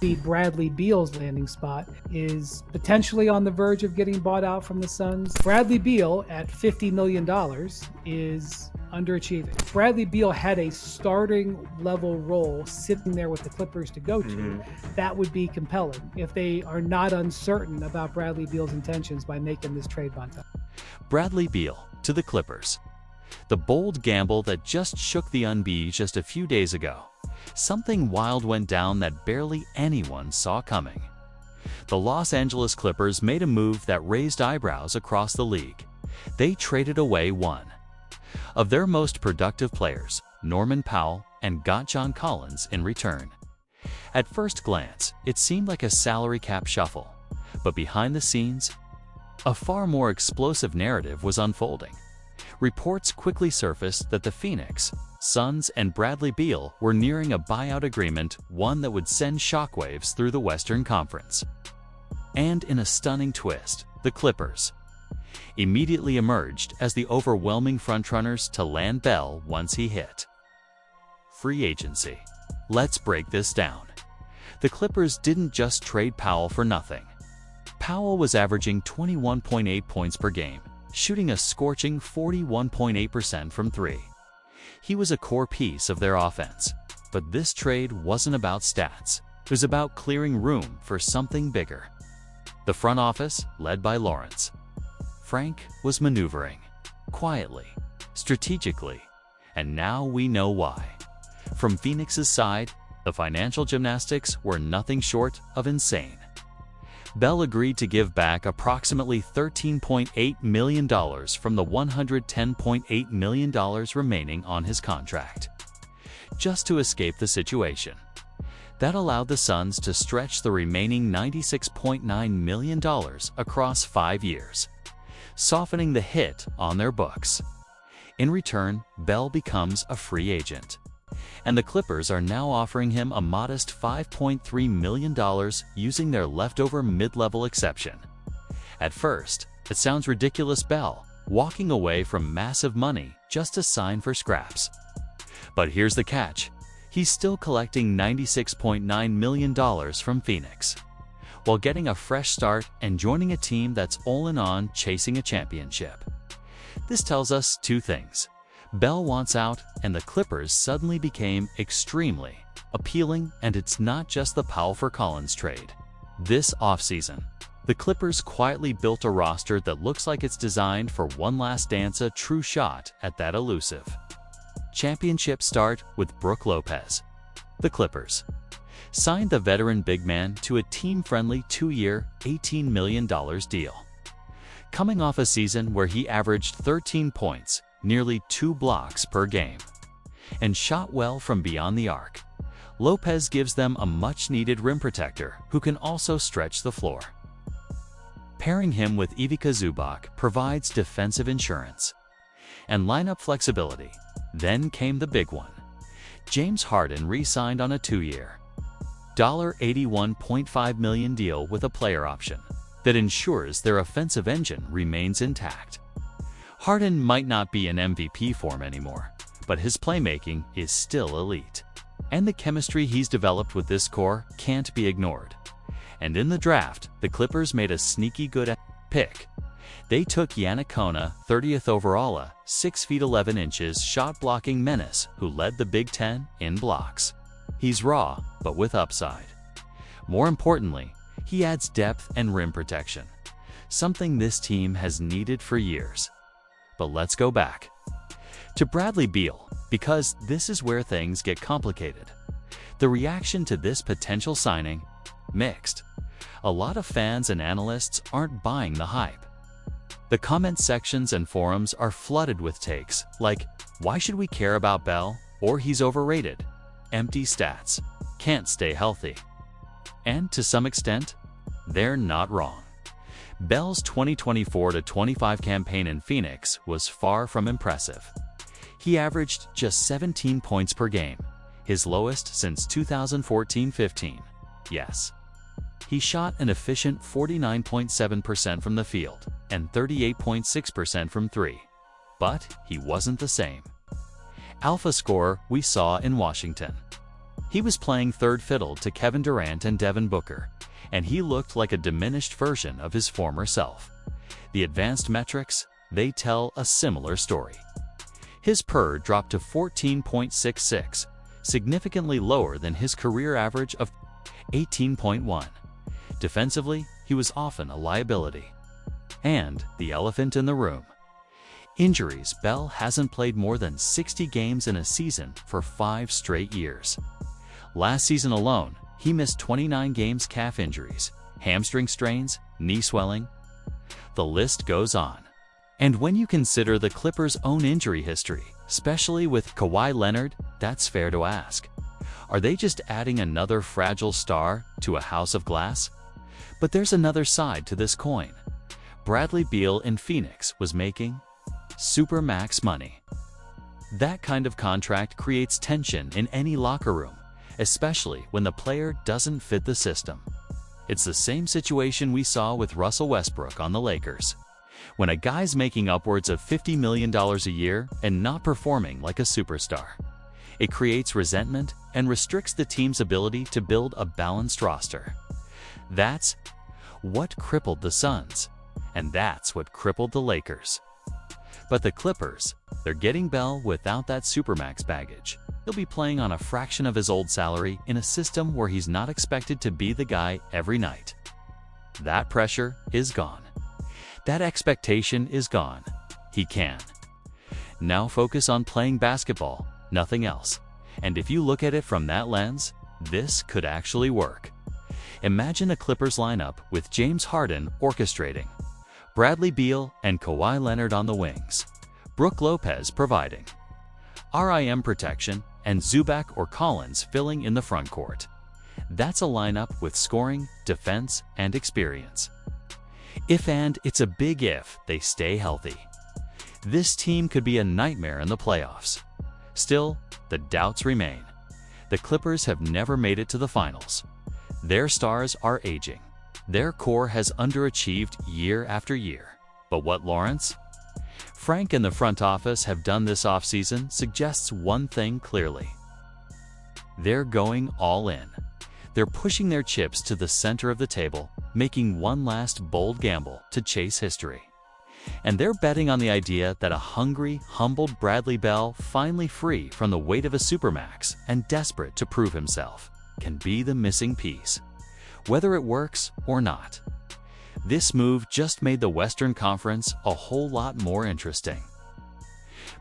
The Bradley Beal's landing spot is potentially on the verge of getting bought out from the Suns. Bradley Beal at $50 million is underachieving. Bradley Beal had a starting level role sitting there with the Clippers to go to. That would be compelling if they are not uncertain about Bradley Beal's intentions by making this trade bump. Bradley Beal to the Clippers. The bold gamble that just shook the NBA just a few days ago. Something wild went down that barely anyone saw coming. The Los Angeles Clippers made a move that raised eyebrows across the league. They traded away one of their most productive players, Norman Powell, and got John Collins in return. At first glance, it seemed like a salary cap shuffle, but behind the scenes, a far more explosive narrative was unfolding. Reports quickly surfaced that the Phoenix Suns and Bradley Beal were nearing a buyout agreement, one that would send shockwaves through the Western Conference. And in a stunning twist, the Clippers immediately emerged as the overwhelming frontrunners to land Bell once he hit free agency. Let's break this down. The Clippers didn't just trade Powell for nothing. Powell was averaging 21.8 points per game, shooting a scorching 41.8% from three. He was a core piece of their offense. But this trade wasn't about stats. It was about clearing room for something bigger. The front office, led by Lawrence Frank, was maneuvering quietly, strategically, and now we know why. From Phoenix's side, the financial gymnastics were nothing short of insane. Bell agreed to give back approximately $13.8 million from the $110.8 million remaining on his contract, just to escape the situation. That allowed the Suns to stretch the remaining $96.9 million across 5 years, softening the hit on their books. In return, Bell becomes a free agent, and the Clippers are now offering him a modest $5.3 million using their leftover mid-level exception. At first, it sounds ridiculous, Bell walking away from massive money just to sign for scraps. But here's the catch. He's still collecting $96.9 million from Phoenix, while getting a fresh start and joining a team that's all in on chasing a championship. This tells us two things. Bell wants out, and the Clippers suddenly became extremely appealing, and it's not just the Powell for Collins trade. This offseason, the Clippers quietly built a roster that looks like it's designed for one last dance, a true shot at that elusive championship start with Brook Lopez. The Clippers signed the veteran big man to a team-friendly 2-year, $18 million deal. Coming off a season where he averaged 13 points, nearly 2 blocks per game, and shot well from beyond the arc, Lopez gives them a much-needed rim protector who can also stretch the floor. Pairing him with Ivica Zubac provides defensive insurance and lineup flexibility. Then came the big one. James Harden re-signed on a 2-year, $81.5 million deal with a player option that ensures their offensive engine remains intact. Harden might not be in MVP form anymore, but his playmaking is still elite. And the chemistry he's developed with this core can't be ignored. And in the draft, the Clippers made a sneaky good pick. They took Yannick Kona, 30th overall, a 6 feet 11 inches shot-blocking menace who led the Big Ten in blocks. He's raw, but with upside. More importantly, he adds depth and rim protection, something this team has needed for years. But let's go back to Bradley Beal, because this is where things get complicated. The reaction to this potential signing? Mixed. A lot of fans and analysts aren't buying the hype. The comment sections and forums are flooded with takes like, why should we care about Bell? Or he's overrated. Empty stats. Can't stay healthy. And to some extent, they're not wrong. Bell's 2024-25 campaign in Phoenix was far from impressive. He averaged just 17 points per game, his lowest since 2014-15. Yes. He shot an efficient 49.7% from the field and 38.6% from three. But he wasn't the same alpha scorer we saw in Washington. He was playing third fiddle to Kevin Durant and Devin Booker, and he looked like a diminished version of his former self. The advanced metrics, they tell a similar story. His PER dropped to 14.66, significantly lower than his career average of 18.1. Defensively, he was often a liability. And the elephant in the room. Injuries. Bell hasn't played more than 60 games in a season for 5 straight years. Last season alone, he missed 29 games, calf injuries, hamstring strains, knee swelling. The list goes on. And when you consider the Clippers' own injury history, especially with Kawhi Leonard, that's fair to ask. Are they just adding another fragile star to a house of glass? But there's another side to this coin. Bradley Beal in Phoenix was making supermax money. That kind of contract creates tension in any locker room, especially when the player doesn't fit the system. It's the same situation we saw with Russell Westbrook on the Lakers. When a guy's making upwards of $50 million a year and not performing like a superstar, it creates resentment and restricts the team's ability to build a balanced roster. That's what crippled the Suns, and that's what crippled the Lakers. But the Clippers, they're getting Bell without that supermax baggage. He'll be playing on a fraction of his old salary in a system where he's not expected to be the guy every night. That pressure is gone. That expectation is gone. He can now focus on playing basketball, nothing else. And if you look at it from that lens, this could actually work. Imagine a Clippers lineup with James Harden orchestrating, Bradley Beal and Kawhi Leonard on the wings, Brook Lopez providing RIM protection, and Zubac or Collins filling in the front court. That's a lineup with scoring, defense, and experience. It's a big if, they stay healthy. This team could be a nightmare in the playoffs. Still, the doubts remain. The Clippers have never made it to the finals. Their stars are aging. Their core has underachieved year after year. But what, Lawrence? Frank and the front office have done this offseason suggests one thing clearly. They're going all in. They're pushing their chips to the center of the table, making one last bold gamble to chase history. And they're betting on the idea that a hungry, humbled Bradley Beal, finally free from the weight of a supermax and desperate to prove himself, can be the missing piece. Whether it works or not, this move just made the Western Conference a whole lot more interesting.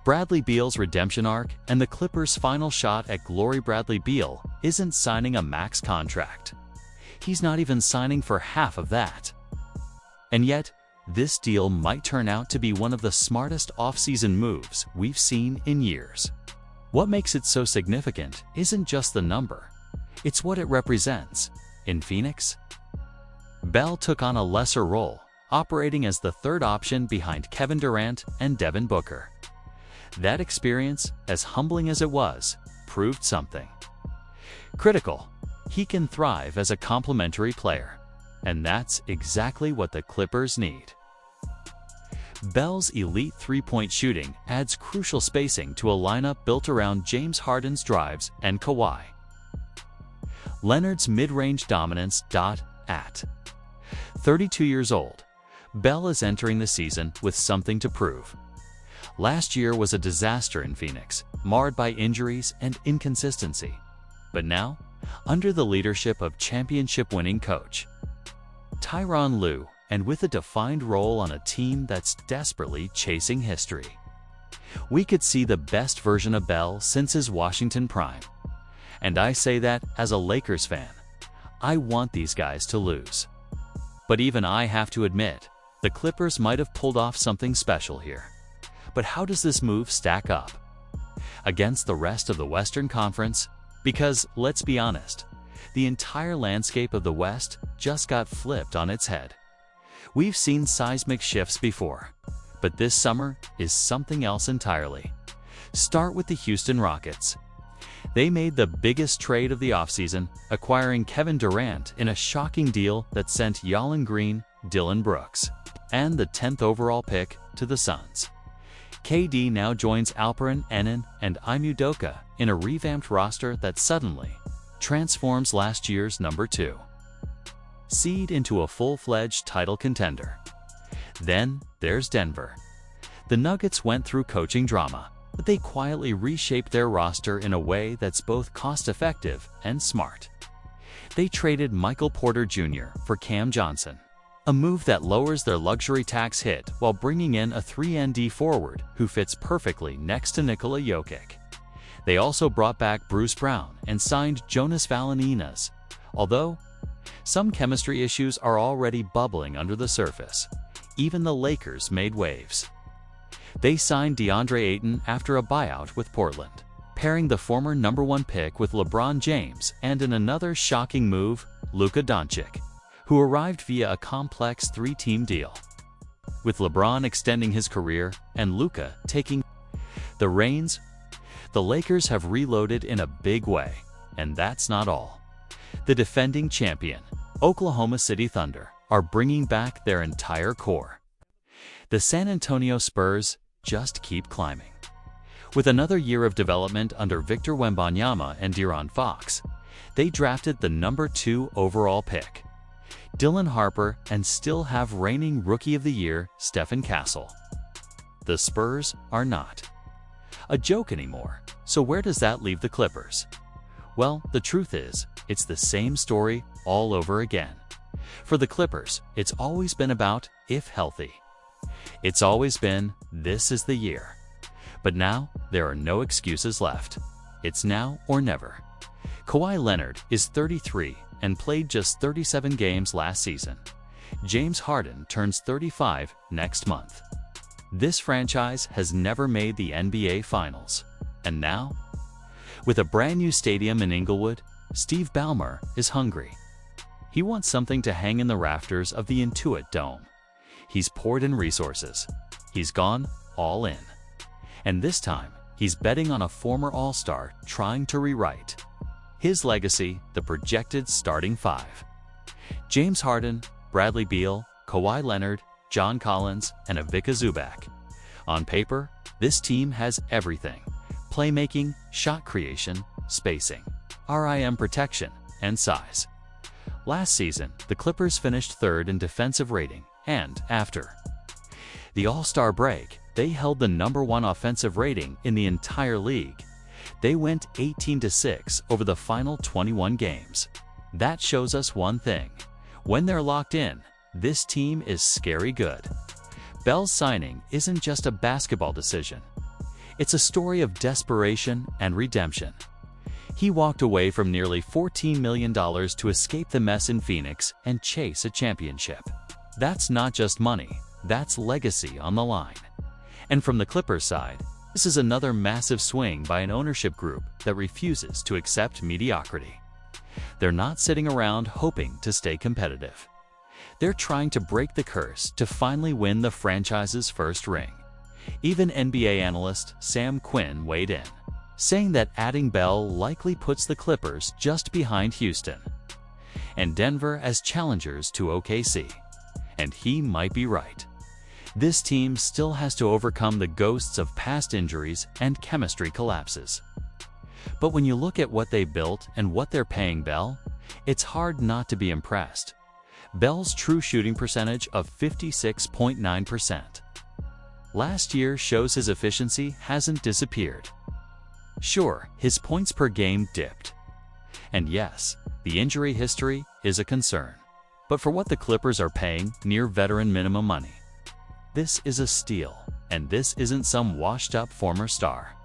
Bradley Beal's redemption arc and the Clippers' final shot at glory. Bradley Beal isn't signing a max contract. He's not even signing for half of that. And yet, this deal might turn out to be one of the smartest offseason moves we've seen in years. What makes it so significant isn't just the number, it's what it represents. In Phoenix, Bell took on a lesser role, operating as the third option behind Kevin Durant and Devin Booker. That experience, as humbling as it was, proved something critical. He can thrive as a complementary player, and that's exactly what the Clippers need. Bell's elite three-point shooting adds crucial spacing to a lineup built around James Harden's drives and Kawhi Leonard's mid-range dominance. At 32 years old, Bell is entering the season with something to prove. Last year was a disaster in Phoenix, marred by injuries and inconsistency. But now, under the leadership of championship-winning coach Tyronn Lue, and with a defined role on a team that's desperately chasing history, we could see the best version of Bell since his Washington prime. And I say that as a Lakers fan. I want these guys to lose. But even I have to admit, the Clippers might have pulled off something special here. But how does this move stack up against the rest of the Western Conference? Because, let's be honest, the entire landscape of the West just got flipped on its head. We've seen seismic shifts before, but this summer is something else entirely. Start with the Houston Rockets. They made the biggest trade of the offseason, acquiring Kevin Durant in a shocking deal that sent Jalen Green, Dillon Brooks, and the 10th overall pick to the Suns. KD now joins Alperen Enan and Ime Udoka in a revamped roster that suddenly transforms last year's number 2 seed into a full-fledged title contender. Then there's Denver. The Nuggets went through coaching drama, but they quietly reshaped their roster in a way that's both cost-effective and smart. They traded Michael Porter Jr. for Cam Johnson, a move that lowers their luxury tax hit while bringing in a 3-and-D forward who fits perfectly next to Nikola Jokic. They also brought back Bruce Brown and signed Jonas Valanciunas, although some chemistry issues are already bubbling under the surface. Even the Lakers made waves. They signed DeAndre Ayton after a buyout with Portland, pairing the former number 1 pick with LeBron James, and in another shocking move, Luka Doncic, who arrived via a complex 3-team deal. With LeBron extending his career and Luka taking the reins, the Lakers have reloaded in a big way, and that's not all. The defending champion, Oklahoma City Thunder, are bringing back their entire core. The San Antonio Spurs just keep climbing. With another year of development under Victor Wembanyama and De'Aaron Fox, they drafted the number 2 overall pick, Dylan Harper, and still have reigning Rookie of the Year Stephen Castle. The Spurs are not a joke anymore, so where does that leave the Clippers? Well, the truth is, it's the same story all over again. For the Clippers, it's always been about if healthy. It's always been, this is the year. But now, there are no excuses left. It's now or never. Kawhi Leonard is 33 and played just 37 games last season. James Harden turns 35 next month. This franchise has never made the NBA Finals. And now, with a brand new stadium in Inglewood, Steve Ballmer is hungry. He wants something to hang in the rafters of the Intuit Dome. He's poured in resources. He's gone all in. And this time, he's betting on a former All-Star trying to rewrite his legacy, the projected starting 5. James Harden, Bradley Beal, Kawhi Leonard, John Collins, and Ivica Zubac. On paper, this team has everything: playmaking, shot creation, spacing, rim protection, and size. Last season, the Clippers finished 3rd in defensive rating, and after the All-Star break, they held the number 1 offensive rating in the entire league. They went 18-6 over the final 21 games. That shows us one thing: when they're locked in, this team is scary good. Bell's signing isn't just a basketball decision. It's a story of desperation and redemption. He walked away from nearly $14 million to escape the mess in Phoenix and chase a championship. That's not just money, that's legacy on the line. And from the Clippers side, this is another massive swing by an ownership group that refuses to accept mediocrity. They're not sitting around hoping to stay competitive. They're trying to break the curse to finally win the franchise's first ring. Even NBA analyst Sam Quinn weighed in, saying that adding Bell likely puts the Clippers just behind Houston and Denver as challengers to OKC. And he might be right. This team still has to overcome the ghosts of past injuries and chemistry collapses. But when you look at what they built and what they're paying Bell, it's hard not to be impressed. Bell's true shooting percentage of 56.9% last year shows his efficiency hasn't disappeared. Sure, his points per game dipped. And yes, the injury history is a concern. But for what the Clippers are paying near veteran minimum money, this is a steal, and this isn't some washed-up former star.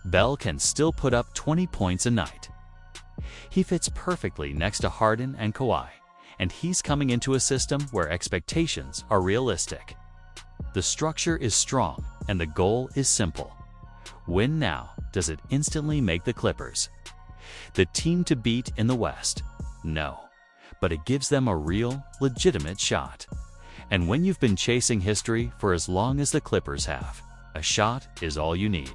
Bell can still put up 20 points a night. He fits perfectly next to Harden and Kawhi, and he's coming into a system where expectations are realistic. The structure is strong, and the goal is simple. Win now. Does it instantly make the Clippers the team to beat in the West? No, but it gives them a real, legitimate shot. And when you've been chasing history for as long as the Clippers have, a shot is all you need.